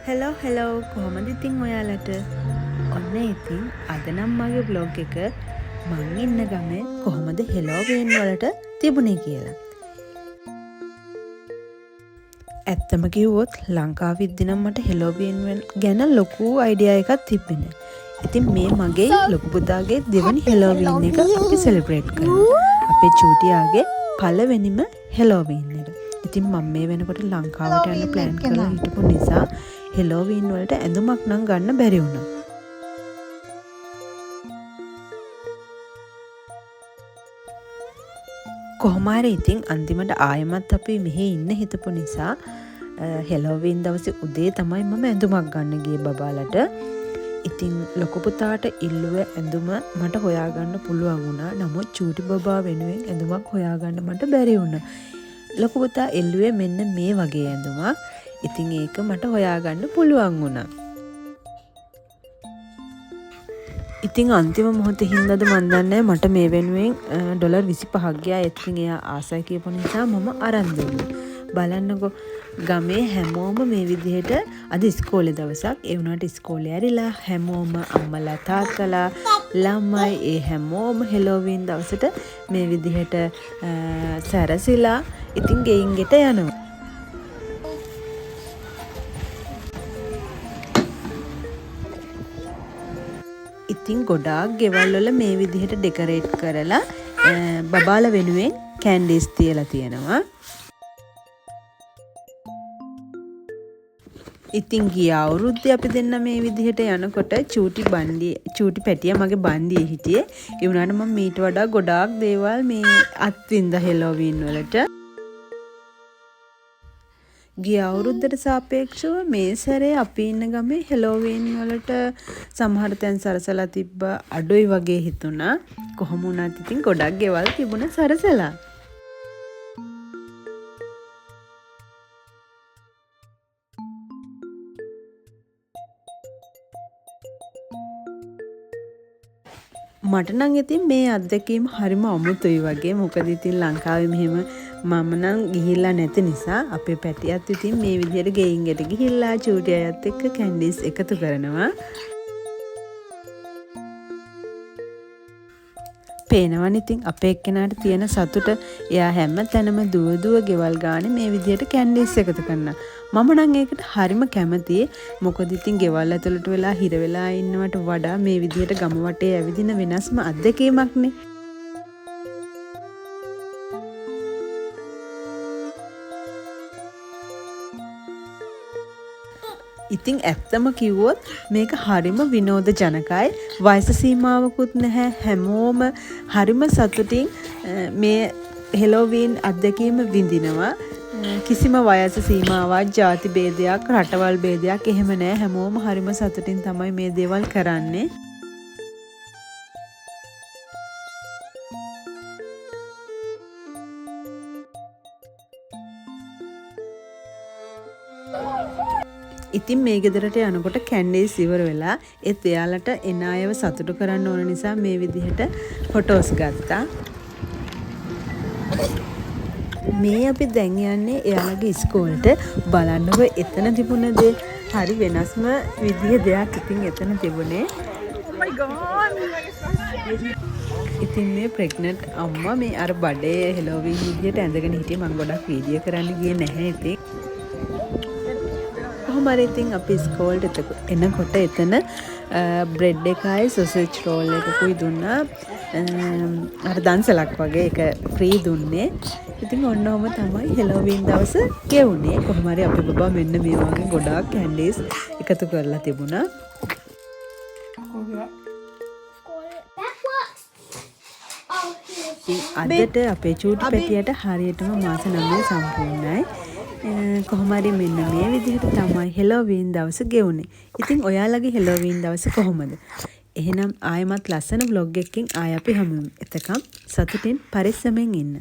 Hello කොහොමද ඉතින් ඔයාලට? ඔන්න ඉතින් අද නම් මගේ බ්ලොග් එක මං ඉන්න ගමේ කොහොමද හෙලෝවීන් වලට තිබුණේ කියලා. ඇත්තම කිව්වොත් ලංකාවෙද්දි නම් මට හෙලෝවීන් ගැන ලොකු අයිඩියා එකක් තිබෙන්නේ. ඉතින් මේ මගේ ලොකු පුතාගේ දෙවනි හෙලෝවීන් එක අපි සෙලිබ්‍රේට් කරනවා. අපේ චූටියාගේ පළවෙනිම හෙලෝවීන් එක. ඉතින් මම මේ වෙනකොට ලංකාවට යන්න ප්ලෑන් කරලා හිටපු නිසා හෙලෝවීන් වලට ඇඳුමක් නම් ගන්න බැරි වුණා. කොහොම හරි ඉතින් අන්තිමට ආයෙමත් අපි මෙහෙ ඉන්න හිතපු නිසා හෙලෝවීන් දවසේ උදේ තමයි මම ඇඳුමක් ගන්න ගියේ බබාලට. ඉතින් ලොකු පුතාට ඉල්ලුව ඇඳුම මට හොයාගන්න පුළුවන් වුණා. නමුත් චූටි බබා වෙනුවෙන් ඇඳුමක් හොයාගන්න මට බැරි වුණා. ලොකු පුතා එල්ලුවේ මෙන්න මේ වගේ ඇඳුමක්. ඉතින් ඒක මට හොයාගන්න පුළුවන් වුණා. ඉතින් අන්තිම මොහොතේ හින්දාද මන් දන්නේ මට මේ වෙනුවෙන් ඩොලර් 25ක් ගියා. ඉතින් එයා ආසයි කියපු නිසා මම අරන් දුන්නා. බලන්නකෝ ගමේ හැමෝම මේ විදිහට අද ඉස්කෝලේ දවසක් ඒ වුණාට ඉස්කෝලේ ඇරිලා හැමෝම අම්මලා තාත්තලා ළමයි ඒ හැමෝම හෙලෝවීන් දවසට මේ විදිහට සැරසිලා ඉතින් ගෙයින් ගෙට යනවා. ඉතින් ගොඩාක් ගෙවල් වල මේ විදිහට ඩෙකරේට් කරලා බබාලා වෙනුවෙන් කැන්ඩිස් තියලා තියෙනවා. ඉතින් ගිය අවුරුද්දේ අපි දෙන්න මේ විදිහට යනකොට චූටි පැටියා මගේ බන්දියේ හිටියේ. ඒ වුණාට මම මීට වඩා ගොඩාක් දේවල් මේ අත්විඳ හෙලෝවීන් වලට. ගිය අවුරුද්දට සාපේක්ෂව මේ සැරේ අපි ඉන්න ගමේ හෙලෝවීන් වලට සමහර තැන් සරසලා තිබ්බ අඩුයි වගේ හිතුණා. කොහොම වුණත් ඉතින් ගොඩක් ගෙවල් තිබුණ සරසලා. මට නම් ඉතින් මේ අත්දැකීම හරිම අමුතුයි වගේ. මොකද ඉතින් ලංකාවේ මෙහෙම මම නම් ගිහිල්ලා නැති නිසා අපේ පැටියත් ඉතින් මේ විදිහට ගෙයින් ගෙට ගිහිල්ලා චූටි අයත් එක්ක කැන්ඩිස් එකතු කරනවා. පේනවනේ ඉතින් අපේ එක්කෙනාට තියෙන සතුට. එයා හැම තැනම දුව ගෙවල් ගානේ මේ විදිහට කැන්ඩිස් එකතු කරනවා. මම නම් ඒකට හරිම කැමතියි. මොකද ඉතින් ගෙවල් ඇතුළට වෙලා හිර වෙලා ඉන්නවට වඩා මේ විදිහට ගම වටේ ඇවිදින වෙනස්ම අත්දැකීමක්නේ. ඉතින් ඇත්තම කිව්වොත් මේක හරිම විනෝද ජනකයි. වයස සීමාවකුත් නැහැ. හැමෝම හරිම සතුටින් මේ හෙලෝවීන් අත්දැකීම විඳිනවා. කිසිම වයස සීමාවක්, ජාති භේදයක්, රටවල් භේදයක් එහෙම නැහැ. හැමෝම හරිම සතුටින් තමයි මේ දේවල් කරන්නේ. ඉතින් මේ ගෙදරට යනකොට කැන්ඩිස් ඉවර වෙලා ඒත් එයාලට එන අයව සතුටු කරන්න ඕන නිසා මේ විදිහට ෆොටෝස් ගත්තා. මේ අපි දැන් යන්නේ එයාලගේ ඉස්කෝලේට. බලන්නකො එතන තිබුණ දේ හරි වෙනස්ම විදිහේ දෙයක් ඉතින් එතන තිබුණේ. ඉතින් මේ ප්‍රෙග්නන්ට් අම්මා මේ අර බඩේ හෙලෝවීන් විදිහට ඇඳගෙන හිටියේ. මම ගොඩක් වීඩියෝ කරන්න ගියේ නැහැ ඉතින්. කොහොමද ඉතින් අපි ඉස්කෝලේට එනකොට එතන බ්‍රෙඩ් එකයි සොසේජ් රෝල් එකකුයි දුන්නා. අර දන්සලක් වගේ ඒක ෆ්‍රී දුන්නේ. ඉතින් ඔන්න ඔහම තමයි හෙලෝවීන් දවස ගෙවුනේ. කොහොම හරි අපේ බබා මෙන්න මේ වගේ ගොඩාක් කැන්ඩිස් එකතු කරලා තිබුණා. අදට අපේ චූටි පැටියට හරියටම මාස 9 සම්පූර්ණයි. කොහොම හරි මෙන්න මේ විදිහට තමයි හෙලෝවීන් දවස ගෙවුනේ. ඉතින් ඔයාලගේ හෙලෝවීන් දවස කොහොමද? එහෙනම් ආයෙමත් ලස්සන බ්ලොග් එකකින් ආය අපි හමු වෙමු. එතකම් සතුටින් පරිස්සමෙන් ඉන්න.